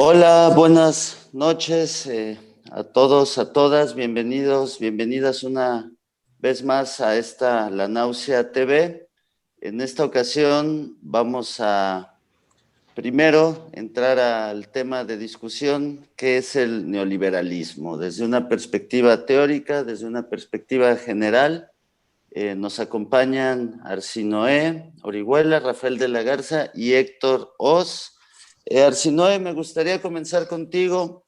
Hola, buenas noches a todos, a todas, bienvenidos, bienvenidas una vez más a esta La Náusea TV. En esta ocasión vamos a primero entrar al tema de discusión, que es el neoliberalismo, desde una perspectiva teórica, desde una perspectiva general. Nos acompañan Arsinoe Orihuela, Rafael de la Garza y Héctor Oz. Arsinoe, me gustaría comenzar contigo.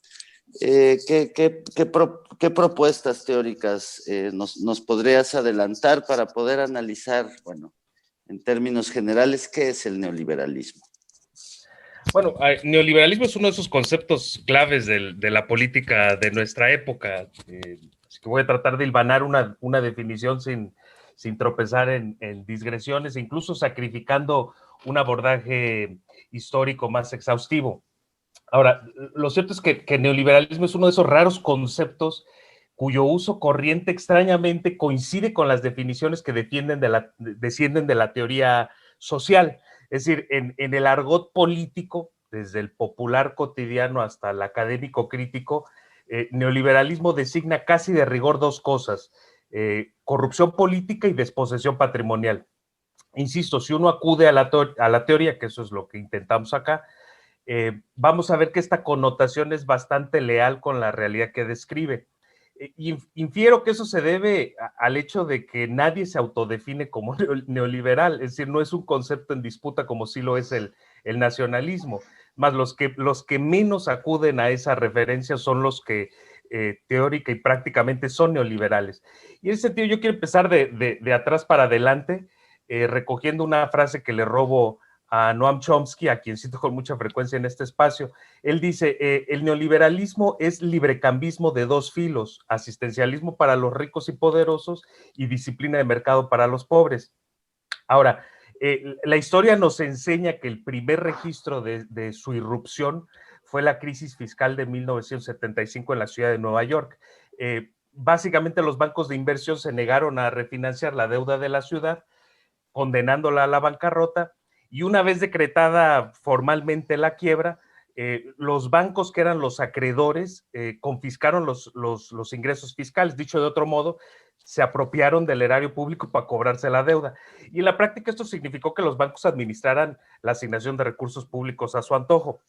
¿Qué propuestas teóricas nos podrías adelantar para poder analizar, bueno, en términos generales, qué es el neoliberalismo? Bueno, neoliberalismo es uno de esos conceptos claves de la política de nuestra época. Así que voy a tratar de hilvanar una definición sin tropezar en digresiones, incluso sacrificando un abordaje histórico más exhaustivo. Ahora, lo cierto es que neoliberalismo es uno de esos raros conceptos cuyo uso corriente extrañamente coincide con las definiciones que descienden de la teoría social. Es decir, en el argot político, desde el popular cotidiano hasta el académico crítico, neoliberalismo designa casi de rigor dos cosas: corrupción política y desposesión patrimonial. Insisto, si uno acude a la teoría, que eso es lo que intentamos acá, vamos a ver que esta connotación es bastante leal con la realidad que describe. Infiero que eso se debe al hecho de que nadie se autodefine como neoliberal, es decir, no es un concepto en disputa como sí lo es el nacionalismo, más los que menos acuden a esa referencia son los que teórica y prácticamente son neoliberales. Y en ese sentido yo quiero empezar de atrás para adelante, recogiendo una frase que le robo a Noam Chomsky, a quien cito con mucha frecuencia en este espacio. Él dice, el neoliberalismo es librecambismo de dos filos: asistencialismo para los ricos y poderosos y disciplina de mercado para los pobres. Ahora, la historia nos enseña que el primer registro de su irrupción fue la crisis fiscal de 1975 en la ciudad de Nueva York. Básicamente los bancos de inversión se negaron a refinanciar la deuda de la ciudad, condenándola a la bancarrota, y una vez decretada formalmente la quiebra, los bancos que eran los acreedores confiscaron los ingresos fiscales. Dicho de otro modo, se apropiaron del erario público para cobrarse la deuda. Y en la práctica esto significó que los bancos administraran la asignación de recursos públicos a su antojo.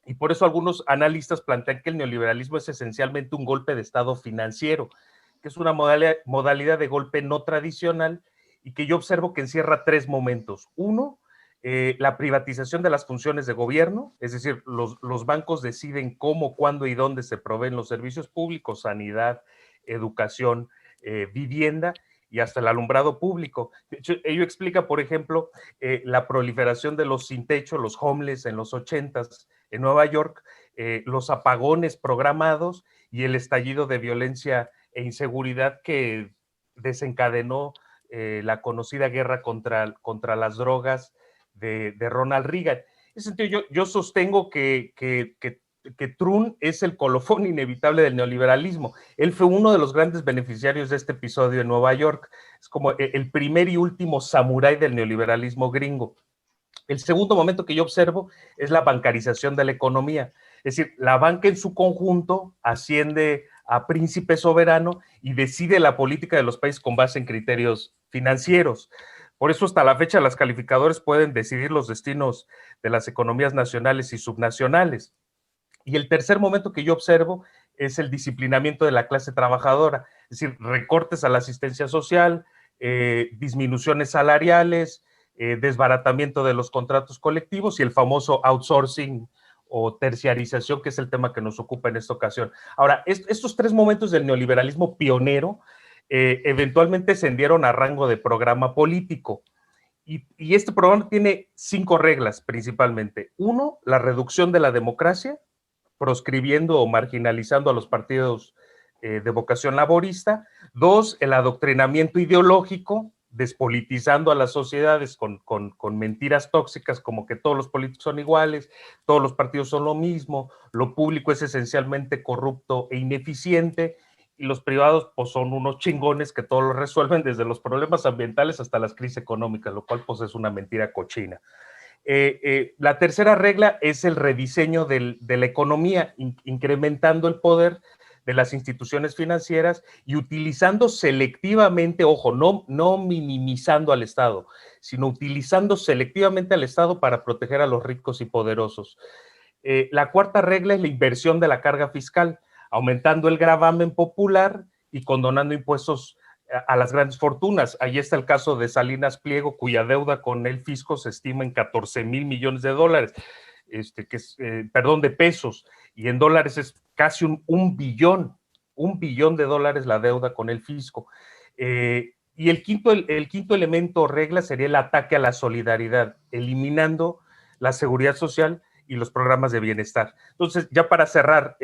Y por eso algunos analistas plantean que el neoliberalismo es esencialmente un golpe de Estado financiero, que es una modalidad de golpe no tradicional y que yo observo que encierra tres momentos. Uno, la privatización de las funciones de gobierno, es decir, los bancos deciden cómo, cuándo y dónde se proveen los servicios públicos: sanidad, educación, vivienda y hasta el alumbrado público. De hecho, ello explica, por ejemplo, la proliferación de los sin techo, los homeless en los 80s en Nueva York, los apagones programados y el estallido de violencia e inseguridad que desencadenó la conocida guerra contra las drogas de Ronald Reagan. En ese sentido, yo sostengo que Trump es el colofón inevitable del neoliberalismo. Él fue uno de los grandes beneficiarios de este episodio en Nueva York. Es como el primer y último samurái del neoliberalismo gringo. El segundo momento que yo observo es la bancarización de la economía. Es decir, la banca en su conjunto asciende a príncipe soberano y decide la política de los países con base en criterios financieros. Por eso hasta la fecha las calificadoras pueden decidir los destinos de las economías nacionales y subnacionales. Y el tercer momento que yo observo es el disciplinamiento de la clase trabajadora, es decir, recortes a la asistencia social, disminuciones salariales, desbaratamiento de los contratos colectivos y el famoso outsourcing o terciarización, que es el tema que nos ocupa en esta ocasión. Ahora, estos tres momentos del neoliberalismo pionero eventualmente ascendieron a rango de programa político. Y este programa tiene 5 reglas principalmente. Uno, la reducción de la democracia, proscribiendo o marginalizando a los partidos de vocación laborista. Dos, el adoctrinamiento ideológico, despolitizando a las sociedades con mentiras tóxicas como que todos los políticos son iguales, todos los partidos son lo mismo, lo público es esencialmente corrupto e ineficiente, y los privados pues son unos chingones que todo lo resuelven, desde los problemas ambientales hasta las crisis económicas, lo cual pues es una mentira cochina. La tercera regla es el rediseño de la economía, incrementando el poder de las instituciones financieras y utilizando selectivamente, ojo, no minimizando al Estado, sino utilizando selectivamente al Estado para proteger a los ricos y poderosos. La cuarta regla es la inversión de la carga fiscal, aumentando el gravamen popular y condonando impuestos a las grandes fortunas. Ahí está el caso de Salinas Pliego, cuya deuda con el fisco se estima en 14,000 millones de dólares, de pesos, y en dólares es casi un billón de dólares la deuda con el fisco. Y el quinto elemento o regla sería el ataque a la solidaridad, eliminando la seguridad social y los programas de bienestar. Entonces, ya para cerrar,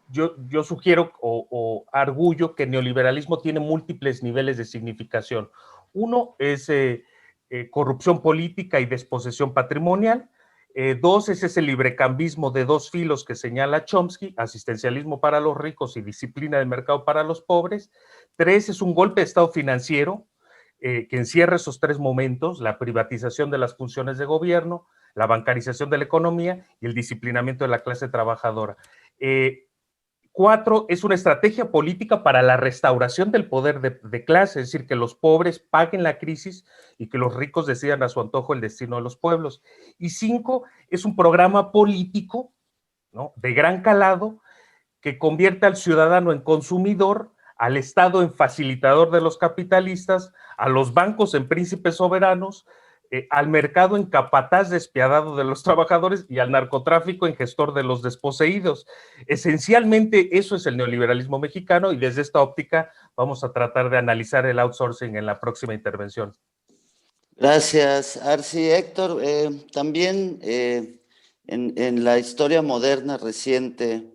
yo sugiero o arguyo que el neoliberalismo tiene múltiples niveles de significación. Uno es corrupción política y desposesión patrimonial. Dos es ese librecambismo de dos filos que señala Chomsky, asistencialismo para los ricos y disciplina de mercado para los pobres. Tres es un golpe de Estado financiero que encierra esos tres momentos: la privatización de las funciones de gobierno, la bancarización de la economía y el disciplinamiento de la clase trabajadora. Cuatro, es una estrategia política para la restauración del poder de clase, es decir, que los pobres paguen la crisis y que los ricos decidan a su antojo el destino de los pueblos. Y cinco, es un programa político, ¿no?, de gran calado, que convierte al ciudadano en consumidor, al Estado en facilitador de los capitalistas, a los bancos en príncipes soberanos, al mercado en capataz despiadado de los trabajadores y al narcotráfico en gestor de los desposeídos. Esencialmente eso es el neoliberalismo mexicano, y desde esta óptica vamos a tratar de analizar el outsourcing en la próxima intervención. Gracias, Arci. Héctor, también en la historia moderna reciente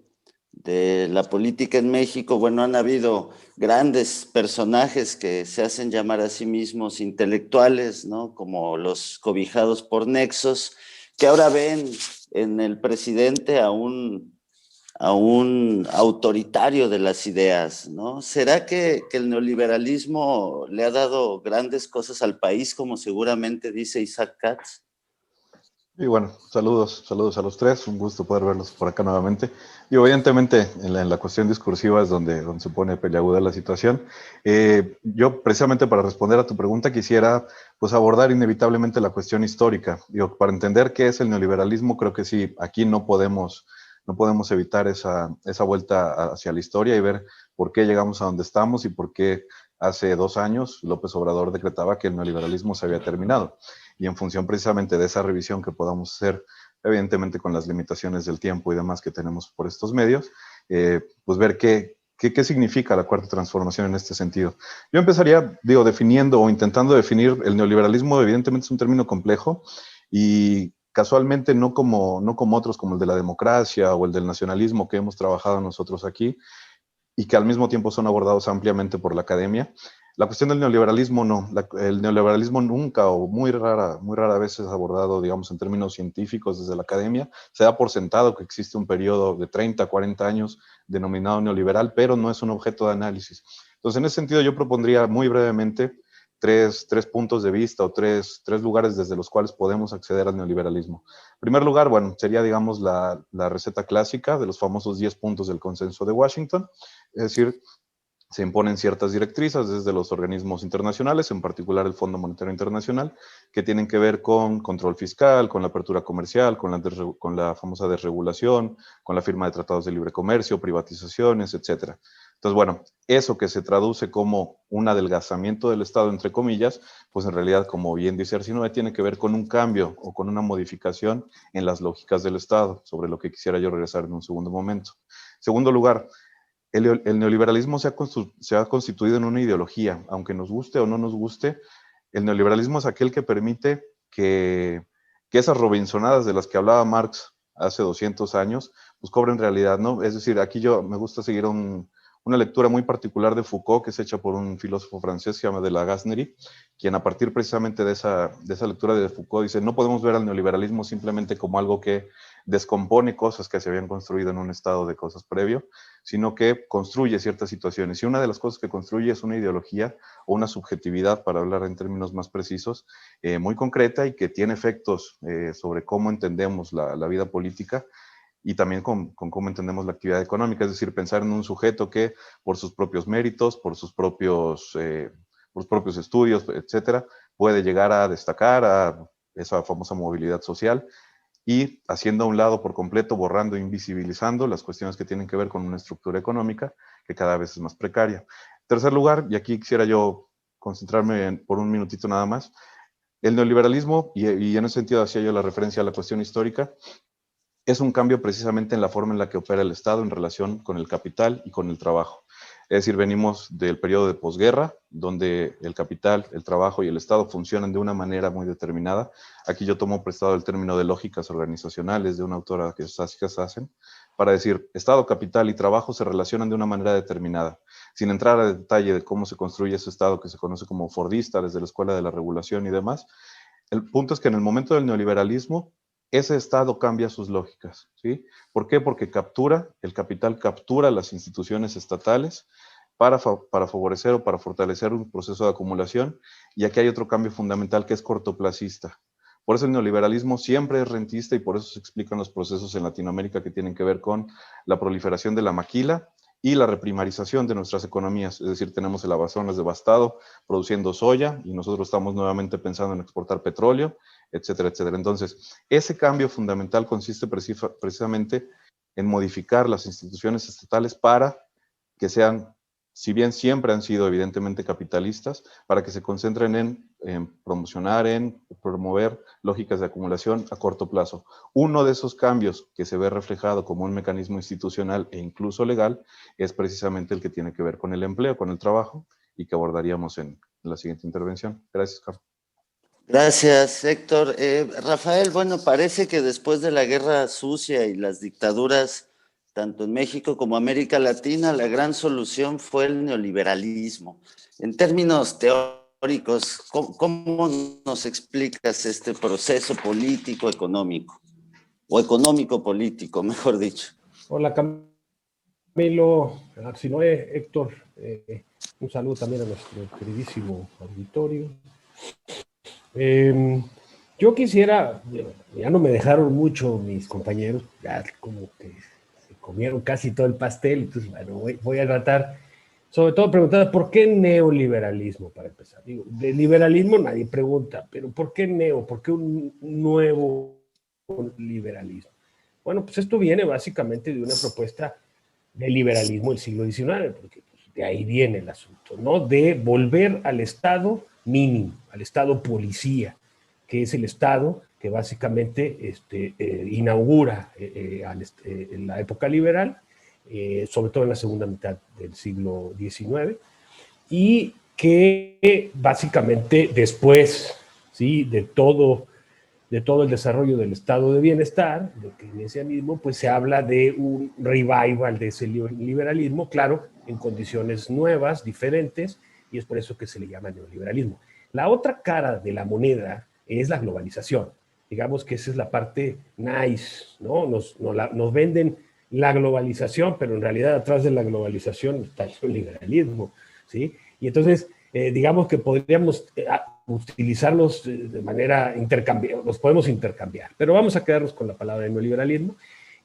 de la política en México, bueno, han habido grandes personajes que se hacen llamar a sí mismos intelectuales, ¿no?, como los cobijados por nexos, que ahora ven en el presidente a un autoritario de las ideas, ¿no? ¿Será que el neoliberalismo le ha dado grandes cosas al país, como seguramente dice Isaac Katz? Y bueno, saludos a los tres, un gusto poder verlos por acá nuevamente. Y evidentemente en la cuestión discursiva es donde se pone peliaguda la situación. Yo precisamente para responder a tu pregunta quisiera pues abordar inevitablemente la cuestión histórica. Digo, para entender qué es el neoliberalismo, creo que sí, aquí no podemos evitar esa vuelta hacia la historia y ver por qué llegamos a donde estamos y por qué hace 2 años López Obrador decretaba que el neoliberalismo se había terminado. Y en función precisamente de esa revisión que podamos hacer, evidentemente con las limitaciones del tiempo y demás que tenemos por estos medios, pues ver qué significa la cuarta transformación en este sentido. Yo empezaría, definiendo o intentando definir el neoliberalismo. Evidentemente es un término complejo y casualmente no como otros, como el de la democracia o el del nacionalismo que hemos trabajado nosotros aquí y que al mismo tiempo son abordados ampliamente por la academia. La cuestión del neoliberalismo no. El neoliberalismo nunca o muy rara vez es abordado, digamos, en términos científicos desde la academia. Se da por sentado que existe un periodo de 30, 40 años denominado neoliberal, pero no es un objeto de análisis. Entonces, en ese sentido, yo propondría muy brevemente tres puntos de vista o tres lugares desde los cuales podemos acceder al neoliberalismo. En primer lugar, bueno, sería, digamos, la receta clásica de los famosos 10 puntos del consenso de Washington, es decir, se imponen ciertas directrices desde los organismos internacionales, en particular el Fondo Monetario Internacional, que tienen que ver con control fiscal, con la apertura comercial, con la famosa desregulación, con la firma de tratados de libre comercio, privatizaciones, etc. Entonces, bueno, eso que se traduce como un adelgazamiento del Estado, entre comillas, pues en realidad, como bien dice Arci Noé, tiene que ver con un cambio o con una modificación en las lógicas del Estado, sobre lo que quisiera yo regresar en un segundo momento. En segundo lugar, el neoliberalismo se ha constituido en una ideología. Aunque nos guste o no nos guste, el neoliberalismo es aquel que permite que esas robinsonadas de las que hablaba Marx hace 200 años, pues cobren realidad, ¿no? Es decir, aquí yo me gusta seguir un una lectura muy particular de Foucault, que es hecha por un filósofo francés que se llama de la Gasnery, quien a partir precisamente de esa lectura de Foucault dice, no podemos ver al neoliberalismo simplemente como algo que descompone cosas que se habían construido en un estado de cosas previo, sino que construye ciertas situaciones. Y una de las cosas que construye es una ideología o una subjetividad, para hablar en términos más precisos, muy concreta y que tiene efectos sobre cómo entendemos la vida política y también con cómo entendemos la actividad económica, es decir, pensar en un sujeto que por sus propios méritos, por sus propios estudios, etcétera, puede llegar a destacar a esa famosa movilidad social y haciendo a un lado por completo, borrando, invisibilizando las cuestiones que tienen que ver con una estructura económica que cada vez es más precaria. En tercer lugar, y aquí quisiera yo concentrarme por un minutito nada más, el neoliberalismo, y en ese sentido hacía yo la referencia a la cuestión histórica, es un cambio precisamente en la forma en la que opera el Estado en relación con el capital y con el trabajo. Es decir, venimos del periodo de posguerra, donde el capital, el trabajo y el Estado funcionan de una manera muy determinada. Aquí yo tomo prestado el término de lógicas organizacionales de una autora que es Saskia Sassen, para decir, Estado, capital y trabajo se relacionan de una manera determinada. Sin entrar a detalle de cómo se construye ese Estado que se conoce como fordista desde la Escuela de la Regulación y demás, el punto es que en el momento del neoliberalismo, ese Estado cambia sus lógicas, ¿sí? ¿Por qué? Porque el capital captura las instituciones estatales para favorecer o para fortalecer un proceso de acumulación, y aquí hay otro cambio fundamental que es cortoplacista. Por eso el neoliberalismo siempre es rentista y por eso se explican los procesos en Latinoamérica que tienen que ver con la proliferación de la maquila y la reprimarización de nuestras economías. Es decir, tenemos el Amazonas devastado produciendo soya y nosotros estamos nuevamente pensando en exportar petróleo, etcétera, etcétera. Entonces, ese cambio fundamental consiste precisamente en modificar las instituciones estatales para que sean, si bien siempre han sido evidentemente capitalistas, para que se concentren en promocionar, en promover lógicas de acumulación a corto plazo. Uno de esos cambios que se ve reflejado como un mecanismo institucional e incluso legal es precisamente el que tiene que ver con el empleo, con el trabajo, y que abordaríamos en la siguiente intervención. Gracias, Carlos. Gracias, Héctor. Rafael, bueno, parece que después de la Guerra Sucia y las dictaduras, tanto en México como América Latina, la gran solución fue el neoliberalismo. En términos teóricos, ¿cómo nos explicas este proceso político-económico? O económico-político, mejor dicho. Hola, Camilo, si no es Héctor, un saludo también a nuestro queridísimo auditorio. Yo quisiera, ya no me dejaron mucho mis compañeros, ya como que se comieron casi todo el pastel, entonces bueno, voy a tratar, sobre todo preguntar, ¿por qué neoliberalismo para empezar? Digo, de liberalismo nadie pregunta, pero ¿por qué neo? ¿Por qué un nuevo liberalismo? Bueno, pues esto viene básicamente de una propuesta de liberalismo del siglo XIX, porque pues, de ahí viene el asunto, ¿no? De volver al Estado mínimo, al Estado policía, que es el Estado que básicamente inaugura en la época liberal, sobre todo en la segunda mitad del siglo XIX, y que básicamente después, ¿sí?, de todo el desarrollo del estado de bienestar, de keynesianismo, pues se habla de un revival de ese liberalismo, claro, en condiciones nuevas, diferentes, y es por eso que se le llama neoliberalismo. La otra cara de la moneda es la globalización. Digamos que esa es la parte nice, ¿no? Nos venden la globalización, pero en realidad atrás de la globalización está el neoliberalismo, ¿sí? Y entonces, digamos que podríamos utilizarlos de manera intercambiable, los podemos intercambiar, pero vamos a quedarnos con la palabra neoliberalismo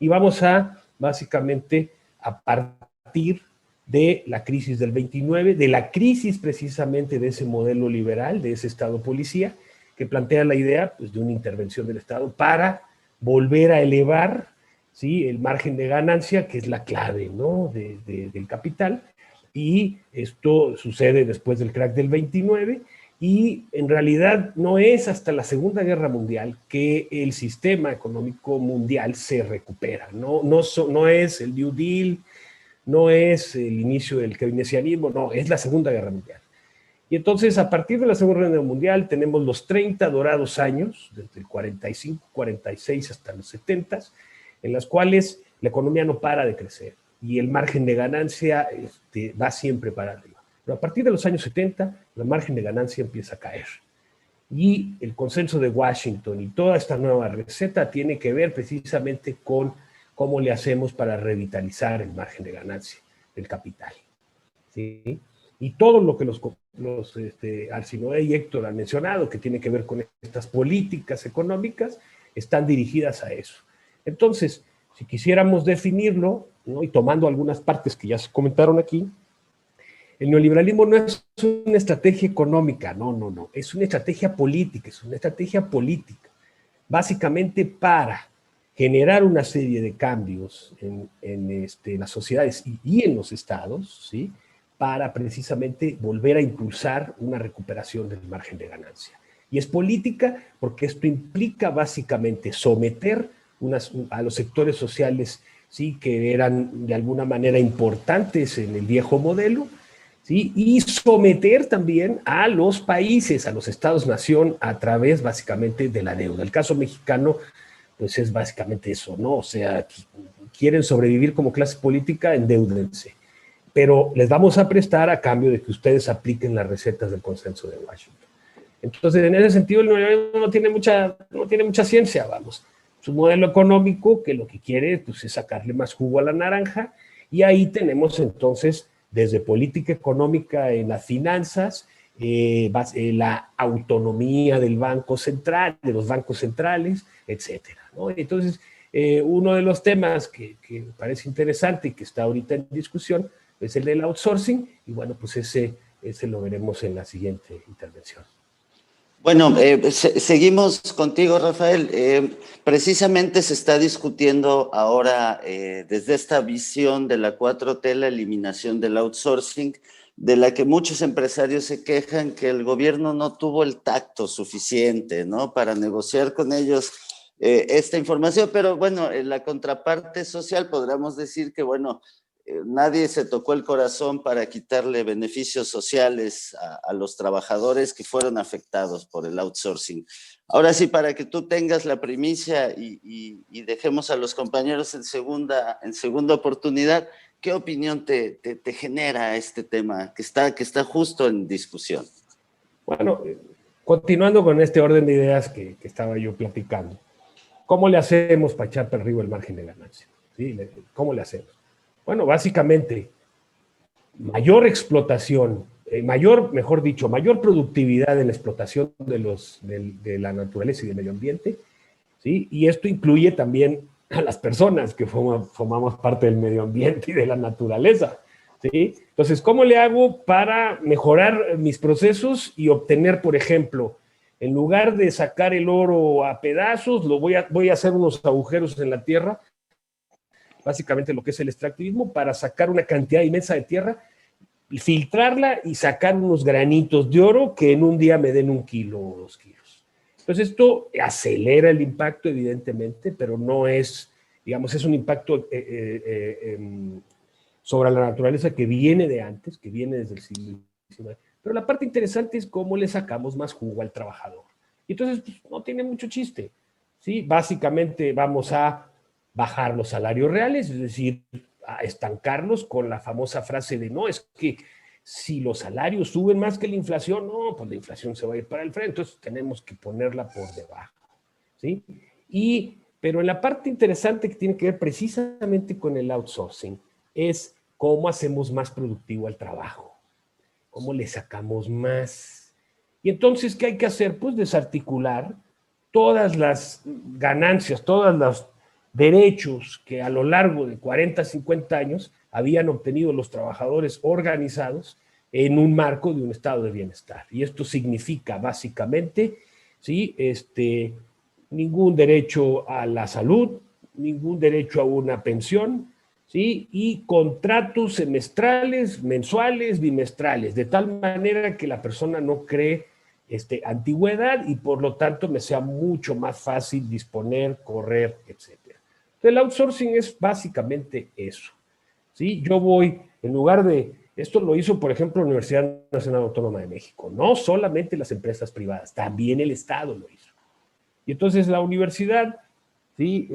y vamos a, básicamente, a partir de la crisis del 29, de la crisis precisamente de ese modelo liberal, de ese Estado policía, que plantea la idea pues, de una intervención del Estado para volver a elevar, ¿sí?, el margen de ganancia, que es la clave, ¿no?, del capital, y esto sucede después del crack del 29, y en realidad no es hasta la Segunda Guerra Mundial que el sistema económico mundial se recupera. No es el New Deal, no es el inicio del keynesianismo, no, es la Segunda Guerra Mundial. Y entonces, a partir de la Segunda Guerra Mundial, tenemos los 30 dorados años, desde el 45, 46 hasta los 70, en las cuales la economía no para de crecer. y el margen de ganancia va siempre para arriba. Pero a partir de los años 70, el margen de ganancia empieza a caer. Y el consenso de Washington y toda esta nueva receta tiene que ver precisamente con cómo le hacemos para revitalizar el margen de ganancia del capital, ¿sí? Y todo lo que los Arsinoe y Héctor han mencionado, que tiene que ver con estas políticas económicas, están dirigidas a eso. Entonces, si quisiéramos definirlo, ¿no? Y tomando algunas partes que ya se comentaron aquí, el neoliberalismo no es una estrategia económica, no, es una estrategia política, básicamente para generar una serie de cambios en las sociedades y en los estados, ¿sí? Para precisamente volver a impulsar una recuperación del margen de ganancia. Y es política porque esto implica básicamente someter a los sectores sociales, ¿sí? Que eran de alguna manera importantes en el viejo modelo, ¿sí? Y someter también a los países, a los estados-nación, a través básicamente de la deuda. El caso mexicano, pues es básicamente eso, ¿no? O sea, quieren sobrevivir como clase política, endéudense. Pero les vamos a prestar a cambio de que ustedes apliquen las recetas del consenso de Washington. Entonces, en ese sentido, el neoliberalismo no tiene mucha ciencia, vamos. Es un modelo económico que lo que quiere, pues, es sacarle más jugo a la naranja, y ahí tenemos entonces desde política económica en las finanzas, la autonomía del Banco Central, de los bancos centrales, etcétera, ¿no? Entonces, uno de los temas que me parece interesante y que está ahorita en discusión es el del outsourcing, y bueno, pues ese lo veremos en la siguiente intervención. Bueno, seguimos contigo, Rafael. Precisamente se está discutiendo ahora desde esta visión de la 4T, la eliminación del outsourcing, de la que muchos empresarios se quejan que el gobierno no tuvo el tacto suficiente, ¿no? Para negociar con ellos esta información, pero bueno, en la contraparte social podríamos decir que, bueno, nadie se tocó el corazón para quitarle beneficios sociales a los trabajadores que fueron afectados por el outsourcing. Ahora sí, para que tú tengas la primicia y dejemos a los compañeros en segunda oportunidad, ¿qué opinión te genera este tema que está justo en discusión? Bueno, continuando con este orden de ideas que estaba yo platicando, ¿cómo le hacemos para echar para arriba el margen de ganancia? ¿Sí? ¿Cómo le hacemos? Bueno, básicamente, mayor explotación, mayor productividad en la explotación de la naturaleza y del medio ambiente, ¿sí? Y esto incluye también a las personas que formamos parte del medio ambiente y de la naturaleza, ¿sí? Entonces, ¿cómo le hago para mejorar mis procesos y obtener, por ejemplo, en lugar de sacar el oro a pedazos, voy a hacer unos agujeros en la tierra, básicamente lo que es el extractivismo, para sacar una cantidad inmensa de tierra, filtrarla y sacar unos granitos de oro que en un día me den 1 kilo o 2 kilos. Entonces esto acelera el impacto, evidentemente, pero no es, digamos, es un impacto sobre la naturaleza que viene de antes, que viene desde el siglo XIX. Pero la parte interesante es cómo le sacamos más jugo al trabajador. Y entonces pues, no tiene mucho chiste, ¿sí? Básicamente vamos a bajar los salarios reales, es decir, a estancarlos con la famosa frase de no, es que si los salarios suben más que la inflación, no, pues la inflación se va a ir para el frente, entonces tenemos que ponerla por debajo, ¿sí? Pero en la parte interesante que tiene que ver precisamente con el outsourcing es cómo hacemos más productivo el trabajo, cómo le sacamos más. Y entonces, ¿qué hay que hacer? Pues desarticular todas las ganancias, todas las derechos que a lo largo de 40, 50 años habían obtenido los trabajadores organizados en un marco de un estado de bienestar. Y esto significa básicamente, ¿sí? Ningún derecho a la salud, ningún derecho a una pensión, ¿sí? Y contratos semestrales, mensuales, bimestrales, de tal manera que la persona no cree antigüedad y por lo tanto me sea mucho más fácil disponer, correr, etc. El outsourcing es básicamente eso, ¿sí? Yo voy, en lugar de, esto lo hizo, por ejemplo, la Universidad Nacional Autónoma de México, no solamente las empresas privadas, también el Estado lo hizo. Y entonces la universidad, ¿sí?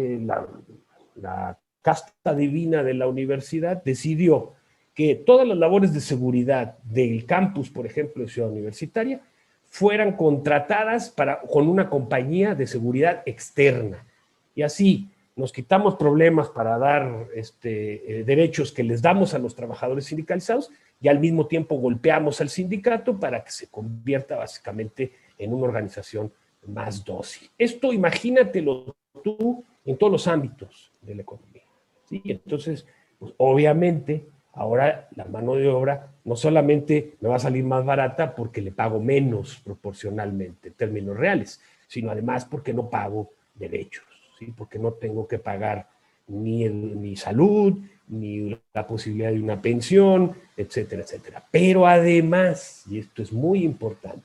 La casta divina de la universidad decidió que todas las labores de seguridad del campus, por ejemplo, de Ciudad Universitaria, fueran contratadas con una compañía de seguridad externa. Y así nos quitamos problemas para dar derechos que les damos a los trabajadores sindicalizados y al mismo tiempo golpeamos al sindicato para que se convierta básicamente en una organización más dócil. Esto imagínatelo tú en todos los ámbitos de la economía, ¿sí? Entonces, pues, obviamente, ahora la mano de obra no solamente me va a salir más barata porque le pago menos proporcionalmente en términos reales, sino además porque no pago derechos, ¿sí? Porque no tengo que pagar ni salud, ni la posibilidad de una pensión, etcétera, etcétera. Pero además, y esto es muy importante,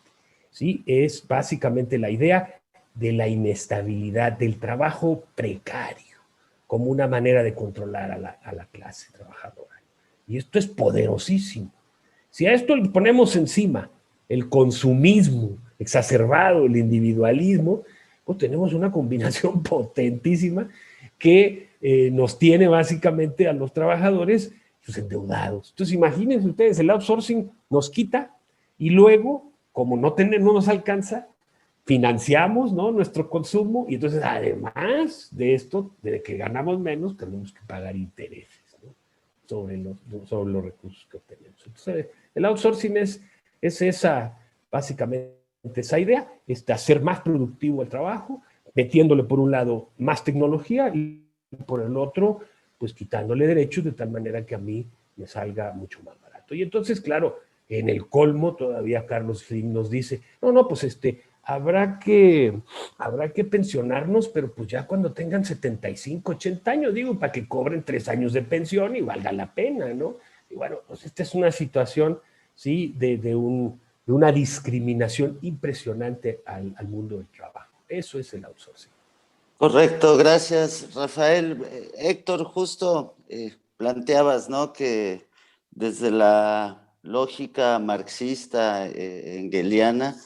¿sí? Es básicamente la idea de la inestabilidad, del trabajo precario, como una manera de controlar a la clase trabajadora. Y esto es poderosísimo. Si a esto le ponemos encima el consumismo exacerbado, el individualismo, pues tenemos una combinación potentísima que nos tiene básicamente a los trabajadores pues, endeudados. Entonces imagínense ustedes, el outsourcing nos quita y luego, como no nos alcanza, financiamos, ¿no?, nuestro consumo y entonces además de esto, de que ganamos menos, tenemos que pagar intereses, ¿no?, sobre los recursos que obtenemos. Entonces el outsourcing es esa, básicamente esa idea, es de hacer más productivo el trabajo, metiéndole por un lado más tecnología y por el otro, pues quitándole derechos de tal manera que a mí me salga mucho más barato. Y entonces, claro, en el colmo todavía Carlos Slim nos dice, no, pues habrá que pensionarnos, pero pues ya cuando tengan 75, 80 años, digo, para que cobren 3 años de pensión y valga la pena, ¿no? Y bueno, pues esta es una situación, ¿sí?, de una discriminación impresionante al mundo del trabajo. Eso es el outsourcing. Correcto, gracias, Rafael. Héctor, justo planteabas, ¿no?, que desde la lógica marxista, engeliana,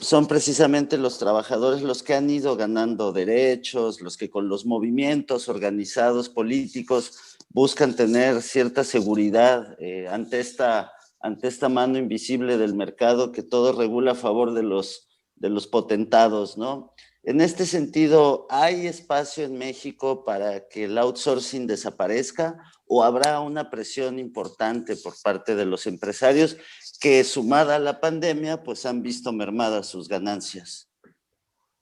son precisamente los trabajadores los que han ido ganando derechos, los que con los movimientos organizados políticos buscan tener cierta seguridad ante esta mano invisible del mercado que todo regula a favor de los potentados, ¿no? En este sentido, ¿hay espacio en México para que el outsourcing desaparezca o habrá una presión importante por parte de los empresarios que, sumada a la pandemia, pues han visto mermadas sus ganancias?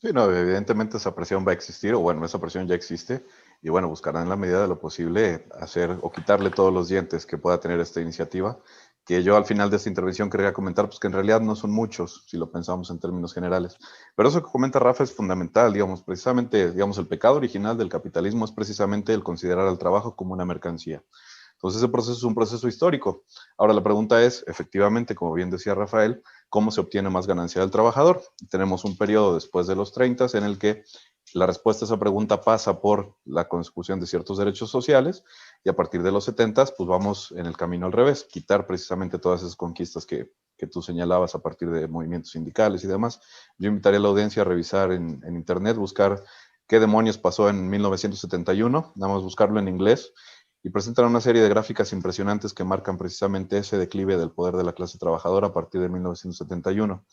Sí, no, evidentemente esa presión va a existir, o bueno, esa presión ya existe, y bueno, buscarán en la medida de lo posible hacer o quitarle todos los dientes que pueda tener esta iniciativa, que yo al final de esta intervención quería comentar, pues que en realidad no son muchos, si lo pensamos en términos generales. Pero eso que comenta Rafa es fundamental, digamos, precisamente, digamos, el pecado original del capitalismo es precisamente el considerar al trabajo como una mercancía. Entonces ese proceso es un proceso histórico. Ahora la pregunta es, efectivamente, como bien decía Rafael, ¿cómo se obtiene más ganancia del trabajador? Tenemos un periodo después de los 30 en el que la respuesta a esa pregunta pasa por la consecución de ciertos derechos sociales y a partir de los 70 pues vamos en el camino al revés, quitar precisamente todas esas conquistas que tú señalabas a partir de movimientos sindicales y demás. Yo invitaría a la audiencia a revisar en internet, buscar qué demonios pasó en 1971, nada más buscarlo en inglés, y presentan una serie de gráficas impresionantes que marcan precisamente ese declive del poder de la clase trabajadora a partir de 1971.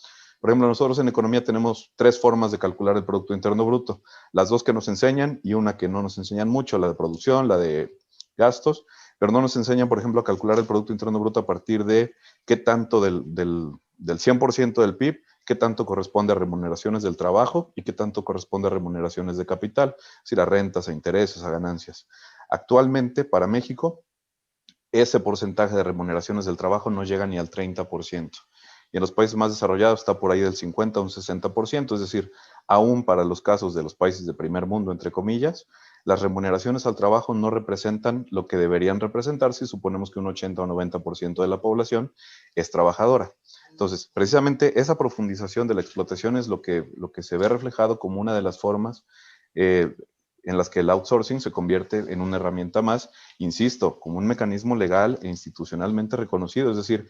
Por ejemplo, nosotros en economía tenemos 3 formas de calcular el Producto Interno Bruto. Las 2 que nos enseñan y una que no nos enseñan mucho, la de producción, la de gastos, pero no nos enseñan, por ejemplo, a calcular el Producto Interno Bruto a partir de qué tanto del 100% del PIB, qué tanto corresponde a remuneraciones del trabajo y qué tanto corresponde a remuneraciones de capital, es decir, a rentas, a intereses, a ganancias. Actualmente, para México, ese porcentaje de remuneraciones del trabajo no llega ni al 30%. Y en los países más desarrollados está por ahí del 50 a un 60%, es decir, aún para los casos de los países de primer mundo, entre comillas, las remuneraciones al trabajo no representan lo que deberían representar si suponemos que un 80 o 90% de la población es trabajadora. Entonces, precisamente esa profundización de la explotación es lo que se ve reflejado como una de las formas en las que el outsourcing se convierte en una herramienta más, insisto, como un mecanismo legal e institucionalmente reconocido. Es decir,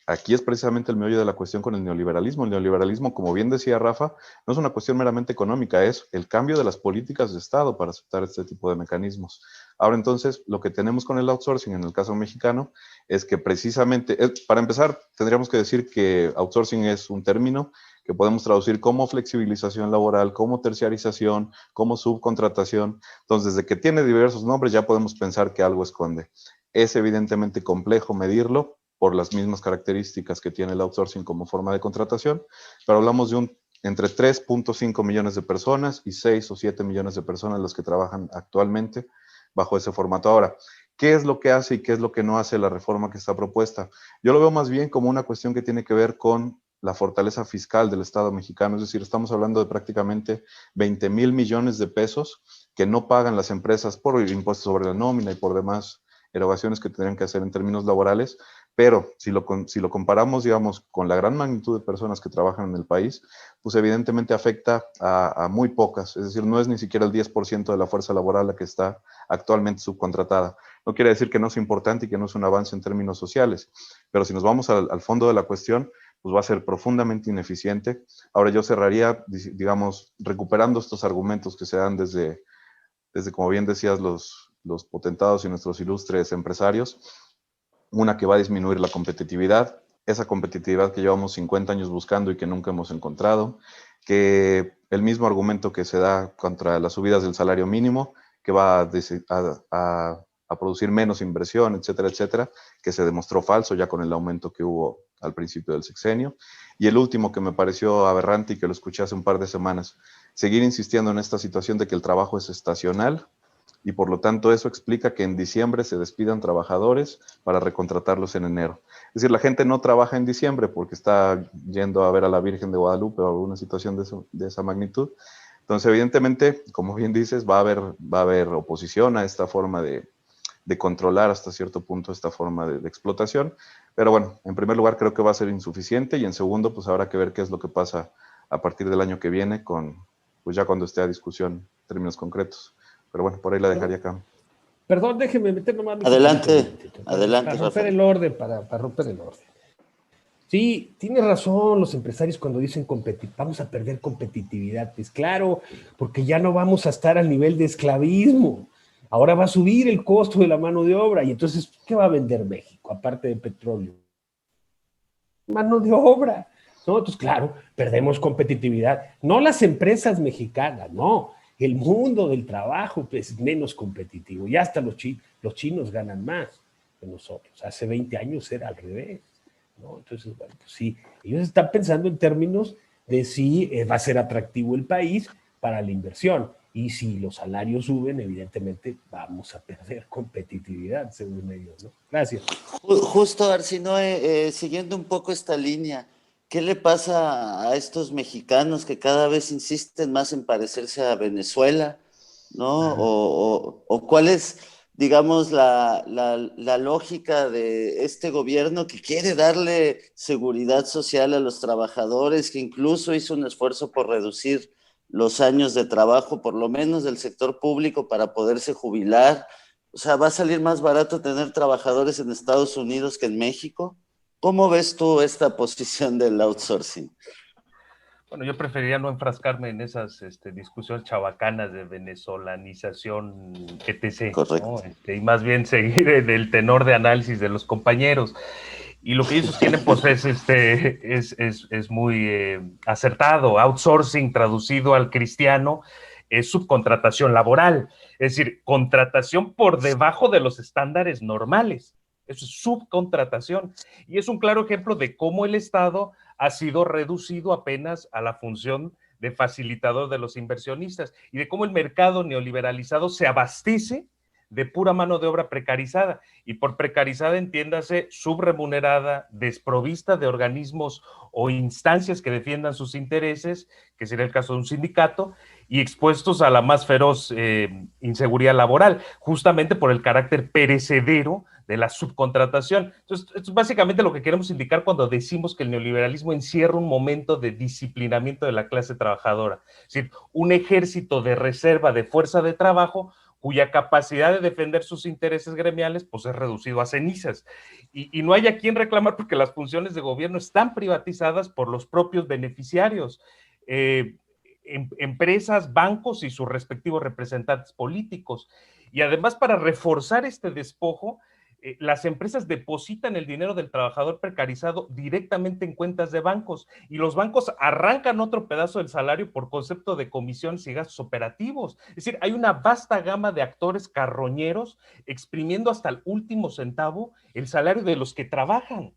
aquí es precisamente el meollo de la cuestión con el neoliberalismo. El neoliberalismo, como bien decía Rafa, no es una cuestión meramente económica, es el cambio de las políticas de Estado para aceptar este tipo de mecanismos. Ahora entonces, lo que tenemos con el outsourcing en el caso mexicano es que precisamente, para empezar, tendríamos que decir que outsourcing es un término que podemos traducir como flexibilización laboral, como terciarización, como subcontratación. Entonces, desde que tiene diversos nombres ya podemos pensar que algo esconde. Es evidentemente complejo medirlo por las mismas características que tiene el outsourcing como forma de contratación, pero hablamos de entre 3.5 millones de personas y 6 o 7 millones de personas las que trabajan actualmente bajo ese formato. Ahora, ¿qué es lo que hace y qué es lo que no hace la reforma que está propuesta? Yo lo veo más bien como una cuestión que tiene que ver con la fortaleza fiscal del Estado mexicano, es decir, estamos hablando de prácticamente 20,000 millones de pesos que no pagan las empresas por impuestos sobre la nómina y por demás erogaciones que tendrían que hacer en términos laborales, pero si lo comparamos, digamos, con la gran magnitud de personas que trabajan en el país, pues evidentemente afecta a muy pocas, es decir, no es ni siquiera el 10% de la fuerza laboral la que está actualmente subcontratada. No quiere decir que no es importante y que no es un avance en términos sociales, pero si nos vamos al fondo de la cuestión, pues va a ser profundamente ineficiente. Ahora yo cerraría, digamos, recuperando estos argumentos que se dan desde como bien decías, los potentados y nuestros ilustres empresarios. Una que va a disminuir la competitividad, esa competitividad que llevamos 50 años buscando y que nunca hemos encontrado, que el mismo argumento que se da contra las subidas del salario mínimo, que va a producir menos inversión, etcétera, etcétera, que se demostró falso ya con el aumento que hubo al principio del sexenio. Y el último que me pareció aberrante y que lo escuché hace un par de semanas, seguir insistiendo en esta situación de que el trabajo es estacional y por lo tanto eso explica que en diciembre se despidan trabajadores para recontratarlos en enero. Es decir, la gente no trabaja en diciembre porque está yendo a ver a la Virgen de Guadalupe o alguna situación de esa magnitud. Entonces, evidentemente, como bien dices, va a haber oposición a esta forma de controlar hasta cierto punto esta forma de explotación. Pero bueno, en primer lugar creo que va a ser insuficiente y en segundo, pues habrá que ver qué es lo que pasa a partir del año que viene pues ya cuando esté a discusión en términos concretos. Pero bueno, por ahí la dejaría acá. Perdón, déjeme meter nomás. Adelante, adelante, para romper el orden, para romper el orden. Sí, tiene razón los empresarios cuando dicen vamos a perder competitividad. Pues claro, porque ya no vamos a estar al nivel de esclavismo. Ahora va a subir el costo de la mano de obra y entonces, ¿qué va a vender México aparte de petróleo? Mano de obra. ¿No? Entonces, claro, perdemos competitividad. No las empresas mexicanas, no. El mundo del trabajo es menos competitivo. Y hasta los chinos ganan más que nosotros. Hace 20 años era al revés, ¿no? Entonces, bueno, pues sí, ellos están pensando en términos de si va a ser atractivo el país para la inversión. Y si los salarios suben, evidentemente vamos a perder competitividad, según ellos, ¿no? Gracias. Justo, Arsinoe, siguiendo un poco esta línea, ¿qué le pasa a estos mexicanos que cada vez insisten más en parecerse a Venezuela, ¿no? O cuál es, digamos, la lógica de este gobierno que quiere darle seguridad social a los trabajadores, que incluso hizo un esfuerzo por reducir los años de trabajo, por lo menos del sector público, para poderse jubilar? O sea, ¿va a salir más barato tener trabajadores en Estados Unidos que en México? ¿Cómo ves tú esta posición del outsourcing? Bueno, yo preferiría no enfrascarme en esas discusiones chabacanas de venezolanización, etc., Correcto. ¿no? Y más bien seguir en el tenor de análisis de los compañeros. Y lo que ellos sostienen, pues, es muy acertado. Outsourcing, traducido al cristiano, es subcontratación laboral. Es decir, contratación por debajo de los estándares normales. Eso es subcontratación. Y es un claro ejemplo de cómo el Estado ha sido reducido apenas a la función de facilitador de los inversionistas y de cómo el mercado neoliberalizado se abastece de pura mano de obra precarizada, y por precarizada entiéndase subremunerada, desprovista de organismos o instancias que defiendan sus intereses, que sería el caso de un sindicato, y expuestos a la más feroz inseguridad laboral, justamente por el carácter perecedero de la subcontratación. Entonces, esto es básicamente lo que queremos indicar cuando decimos que el neoliberalismo encierra un momento de disciplinamiento de la clase trabajadora, es decir, un ejército de reserva de fuerza de trabajo cuya capacidad de defender sus intereses gremiales pues es reducido a cenizas. Y no hay a quien reclamar porque las funciones de gobierno están privatizadas por los propios beneficiarios, empresas, bancos y sus respectivos representantes políticos. Y además, para reforzar este despojo, las empresas depositan el dinero del trabajador precarizado directamente en cuentas de bancos y los bancos arrancan otro pedazo del salario por concepto de comisiones y gastos operativos. Es decir, hay una vasta gama de actores carroñeros exprimiendo hasta el último centavo el salario de los que trabajan.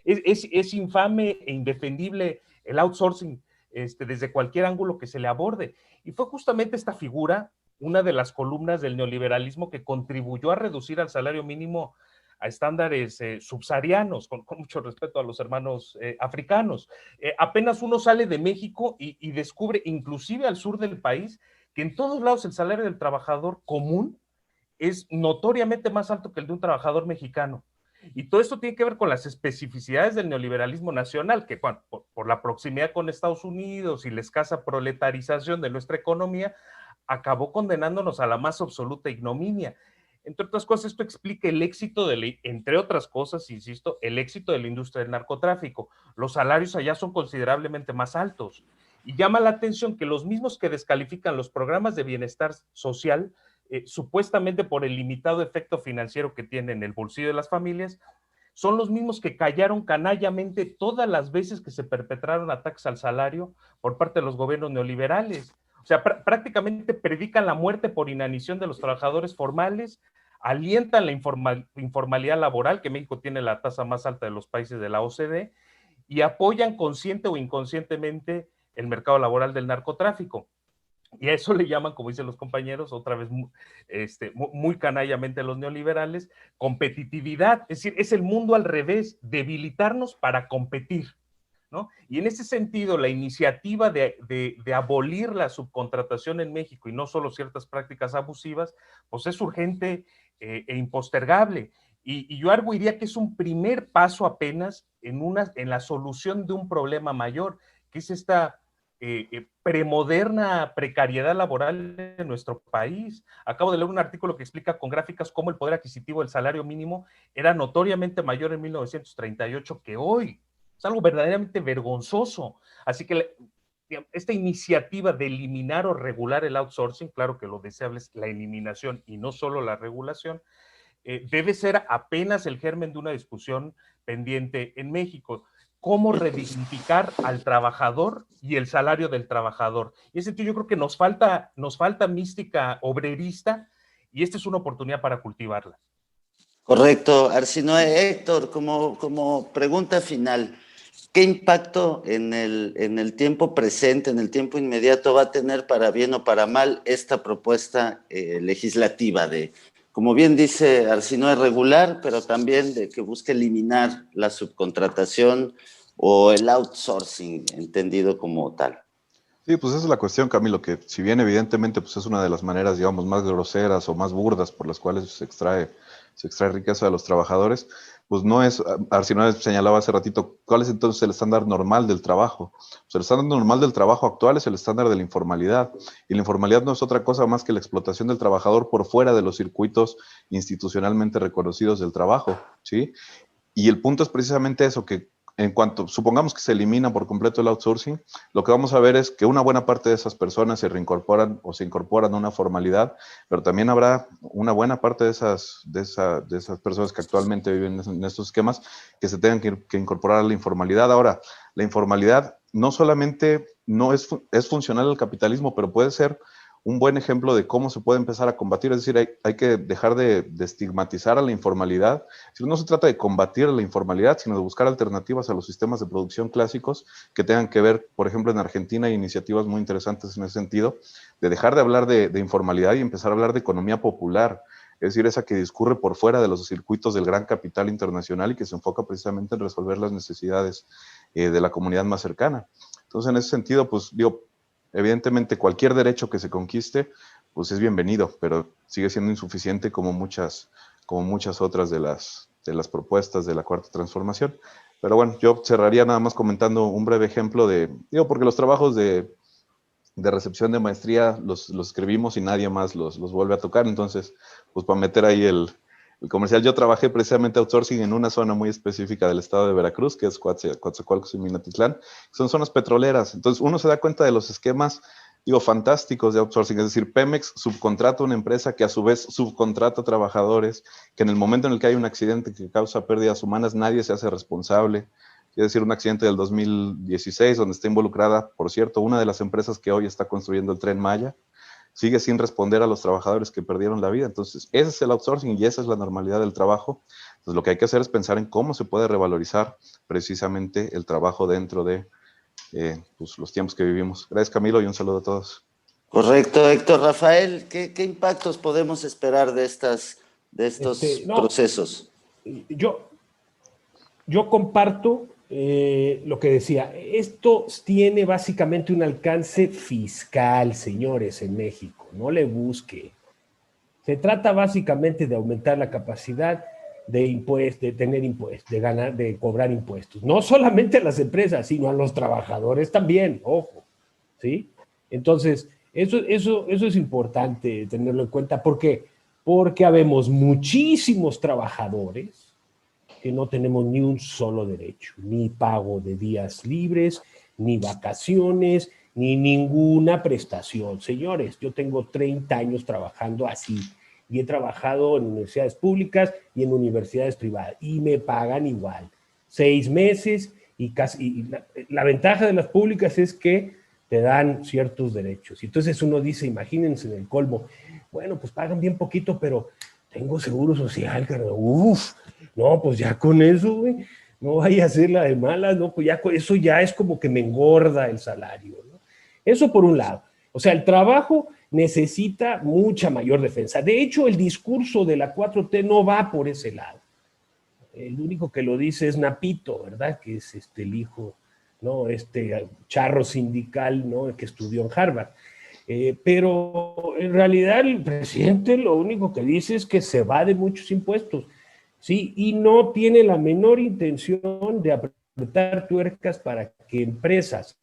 Es infame e indefendible el outsourcing desde cualquier ángulo que se le aborde. Y fue justamente esta figura una de las columnas del neoliberalismo que contribuyó a reducir al salario mínimo a estándares subsaharianos, con mucho respeto a los hermanos africanos. Apenas uno sale de México y descubre, inclusive al sur del país, que en todos lados el salario del trabajador común es notoriamente más alto que el de un trabajador mexicano. Y todo esto tiene que ver con las especificidades del neoliberalismo nacional, que bueno, por la proximidad con Estados Unidos y la escasa proletarización de nuestra economía, acabó condenándonos a la más absoluta ignominia. Entre otras cosas, esto explica el éxito, entre otras cosas, insisto, el éxito de la industria del narcotráfico. Los salarios allá son considerablemente más altos. Y llama la atención que los mismos que descalifican los programas de bienestar social, supuestamente por el limitado efecto financiero que tiene en el bolsillo de las familias, son los mismos que callaron canallamente todas las veces que se perpetraron ataques al salario por parte de los gobiernos neoliberales. O sea, prácticamente predican la muerte por inanición de los trabajadores formales, alientan la informalidad laboral, que México tiene la tasa más alta de los países de la OCDE, y apoyan consciente o inconscientemente el mercado laboral del narcotráfico. Y a eso le llaman, como dicen los compañeros, otra vez muy canallamente los neoliberales, competitividad. Es decir, es el mundo al revés, debilitarnos para competir, ¿no? Y en ese sentido, la iniciativa de abolir la subcontratación en México y no solo ciertas prácticas abusivas, pues es urgente e impostergable. Y yo arguiría que es un primer paso apenas en la solución de un problema mayor, que es esta premoderna precariedad laboral en nuestro país. Acabo de leer un artículo que explica con gráficas cómo el poder adquisitivo del salario mínimo era notoriamente mayor en 1938 que hoy. Es algo verdaderamente vergonzoso. Así que esta iniciativa de eliminar o regular el outsourcing, claro que lo deseable es la eliminación y no solo la regulación, debe ser apenas el germen de una discusión pendiente en México. Cómo redignificar al trabajador y el salario del trabajador. Y en ese sentido yo creo que nos falta mística obrerista y esta es una oportunidad para cultivarla. Correcto, Arsinoe. Héctor, como pregunta final, ¿qué impacto en el tiempo presente, en el tiempo inmediato va a tener para bien o para mal esta propuesta legislativa de, como bien dice Arsinoe, regular, pero también de que busque eliminar la subcontratación o el outsourcing, entendido como tal? Sí, pues esa es la cuestión, Camilo, que si bien evidentemente pues es una de las maneras, digamos, más groseras o más burdas por las cuales se extrae riqueza de los trabajadores, pues no es, Arsinoe señalaba hace ratito, ¿cuál es entonces el estándar normal del trabajo? Pues el estándar normal del trabajo actual es el estándar de la informalidad, y la informalidad no es otra cosa más que la explotación del trabajador por fuera de los circuitos institucionalmente reconocidos del trabajo, ¿sí? Y el punto es precisamente eso, que en cuanto, supongamos que se elimina por completo el outsourcing, lo que vamos a ver es que una buena parte de esas personas se reincorporan o se incorporan a una formalidad, pero también habrá una buena parte de esas personas que actualmente viven en estos esquemas que se tengan que incorporar a la informalidad. Ahora, la informalidad no solamente no es funcional al capitalismo, pero puede ser un buen ejemplo de cómo se puede empezar a combatir. Es decir, hay que dejar de estigmatizar a la informalidad. No se trata de combatir la informalidad, sino de buscar alternativas a los sistemas de producción clásicos que tengan que ver, por ejemplo, en Argentina hay iniciativas muy interesantes en ese sentido, de dejar de hablar de informalidad y empezar a hablar de economía popular. Es decir, esa que discurre por fuera de los circuitos del gran capital internacional y que se enfoca precisamente en resolver las necesidades de la comunidad más cercana. Entonces, en ese sentido, pues digo, evidentemente cualquier derecho que se conquiste, pues es bienvenido, pero sigue siendo insuficiente como muchas otras de las propuestas de la Cuarta Transformación. Pero bueno, yo cerraría nada más comentando un breve ejemplo porque los trabajos de de recepción de maestría los escribimos y nadie más los vuelve a tocar. Entonces, pues para meter ahí el comercial, yo trabajé precisamente outsourcing en una zona muy específica del estado de Veracruz, que es Coatzacoalcos y Minatitlán. Son zonas petroleras. Entonces, uno se da cuenta de los esquemas, digo, fantásticos de outsourcing. Es decir, Pemex subcontrata a una empresa que a su vez subcontrata a trabajadores, que en el momento en el que hay un accidente que causa pérdidas humanas, nadie se hace responsable. Quiere decir, un accidente del 2016, donde está involucrada, por cierto, una de las empresas que hoy está construyendo el Tren Maya, sigue sin responder a los trabajadores que perdieron la vida. Entonces, ese es el outsourcing y esa es la normalidad del trabajo. Entonces, lo que hay que hacer es pensar en cómo se puede revalorizar precisamente el trabajo dentro de pues, los tiempos que vivimos. Gracias, Camilo, y un saludo a todos. Correcto, Héctor. Rafael, ¿qué impactos podemos esperar de estos procesos? Yo comparto lo que decía. Esto tiene básicamente un alcance fiscal, señores, en México. No le busque. Se trata básicamente de aumentar la capacidad de tener impuestos, de ganar, de cobrar impuestos. No solamente a las empresas, sino a los trabajadores también, ojo, ¿sí? Entonces, eso es importante tenerlo en cuenta. ¿Por qué? Porque habemos muchísimos trabajadores que no tenemos ni un solo derecho, ni pago de días libres, ni vacaciones, ni ninguna prestación. Señores, yo tengo 30 años trabajando así y he trabajado en universidades públicas y en universidades privadas y me pagan igual. 6 meses y casi. La ventaja de las públicas es que te dan ciertos derechos. Y entonces uno dice, imagínense en el colmo, bueno, pues pagan bien poquito, pero tengo seguro social, carnal. Uf, no, pues ya con eso, güey, no vaya a ser la de malas, no, pues ya eso ya es como que me engorda el salario, ¿no? Eso por un lado. O sea, el trabajo necesita mucha mayor defensa. De hecho, el discurso de la 4T no va por ese lado. El único que lo dice es Napito, ¿verdad? Que es el hijo, ¿no? Charro sindical, ¿no? Que estudió en Harvard. Pero en realidad el presidente lo único que dice es que se va de muchos impuestos, ¿sí? Y no tiene la menor intención de apretar tuercas para que empresas,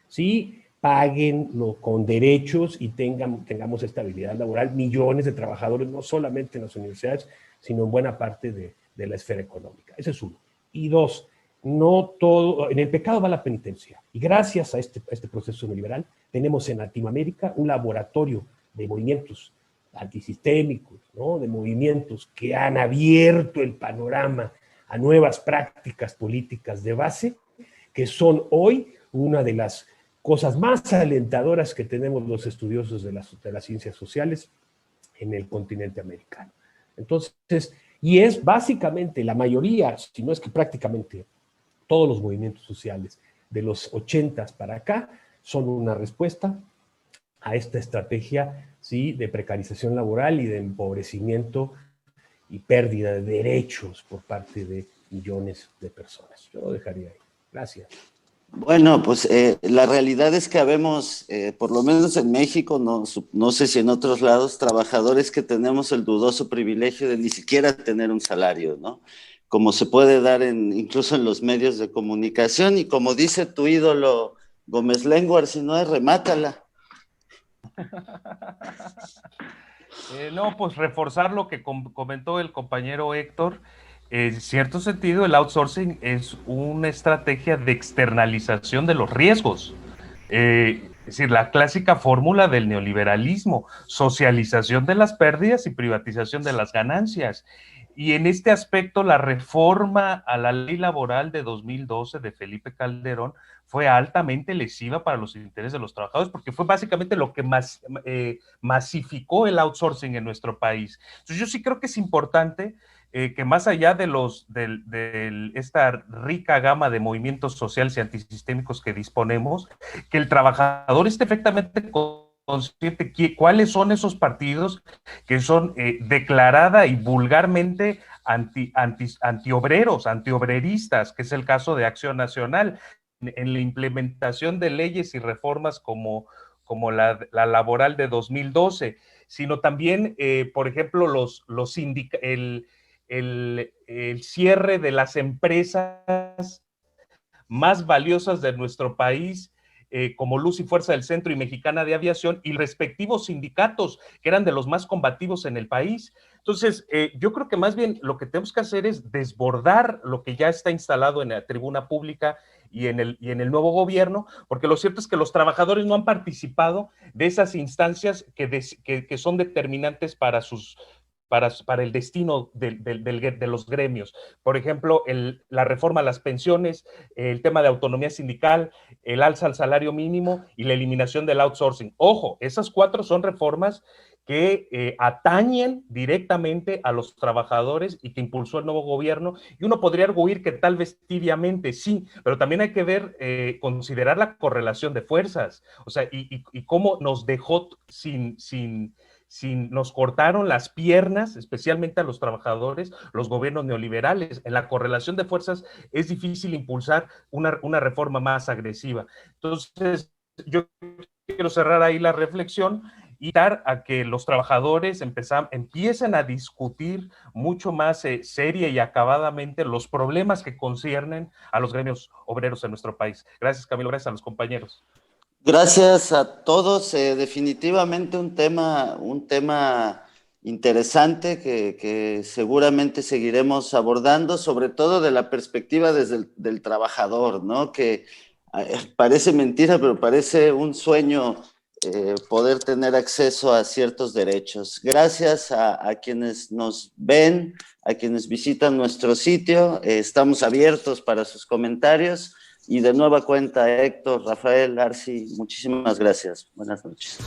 ¿sí?, paguen con derechos y tengamos estabilidad laboral, millones de trabajadores, no solamente en las universidades, sino en buena parte de la esfera económica. Ese es uno. Y dos, no todo, en el pecado va la penitencia. Y gracias a este proceso neoliberal, tenemos en Latinoamérica un laboratorio de movimientos antisistémicos, ¿no?, de movimientos que han abierto el panorama a nuevas prácticas políticas de base, que son hoy una de las cosas más alentadoras que tenemos los estudiosos de las ciencias sociales en el continente americano. Entonces, y es básicamente la mayoría, si no es que prácticamente todos los movimientos sociales de los 80s para acá son una respuesta a esta estrategia, ¿sí?, de precarización laboral y de empobrecimiento y pérdida de derechos por parte de millones de personas. Yo lo dejaría ahí. Gracias. Bueno, pues la realidad es que habemos, por lo menos en México, no sé si en otros lados, trabajadores que tenemos el dudoso privilegio de ni siquiera tener un salario, ¿no? Como se puede dar incluso en los medios de comunicación, y como dice tu ídolo Gómez Lenguar, si no es, remátala. No, pues reforzar lo que comentó el compañero Héctor. En cierto sentido, el outsourcing es una estrategia de externalización de los riesgos. Es decir, la clásica fórmula del neoliberalismo: socialización de las pérdidas y privatización de las ganancias. Y en este aspecto, la reforma a la ley laboral de 2012 de Felipe Calderón fue altamente lesiva para los intereses de los trabajadores, porque fue básicamente lo que masificó el outsourcing en nuestro país. Entonces, yo sí creo que es importante que más allá de esta rica gama de movimientos sociales y antisistémicos que disponemos, que el trabajador esté perfectamente consciente cuáles son esos partidos que son declarada y vulgarmente antiobreros, antiobreristas, que es el caso de Acción Nacional, en la implementación de leyes y reformas como la laboral de 2012, sino también, por ejemplo, el cierre de las empresas más valiosas de nuestro país, como Luz y Fuerza del Centro y Mexicana de Aviación, y respectivos sindicatos que eran de los más combativos en el país. Entonces, yo creo que más bien lo que tenemos que hacer es desbordar lo que ya está instalado en la tribuna pública y en el nuevo gobierno, porque lo cierto es que los trabajadores no han participado de esas instancias que son determinantes para el destino de los gremios. Por ejemplo, la reforma a las pensiones, el tema de autonomía sindical, el alza al salario mínimo y la eliminación del outsourcing. Ojo, esas 4 son reformas que atañen directamente a los trabajadores y que impulsó el nuevo gobierno, y uno podría arguir que tal vez tibiamente sí, pero también hay que ver, considerar la correlación de fuerzas, o sea, y cómo nos dejó nos cortaron las piernas, especialmente a los trabajadores, los gobiernos neoliberales. En la correlación de fuerzas es difícil impulsar una reforma más agresiva. Entonces, yo quiero cerrar ahí la reflexión y dar a que los trabajadores empiecen a discutir mucho más seria y acabadamente los problemas que conciernen a los gremios obreros en nuestro país. Gracias, Camilo, gracias a los compañeros. Gracias a todos. Definitivamente un tema interesante que seguramente seguiremos abordando, sobre todo de la perspectiva del trabajador, ¿no? Que parece mentira, pero parece un sueño poder tener acceso a ciertos derechos. Gracias a quienes nos ven, a quienes visitan nuestro sitio. Estamos abiertos para sus comentarios. Y de nueva cuenta, Héctor, Rafael, Arci, muchísimas gracias. Buenas noches.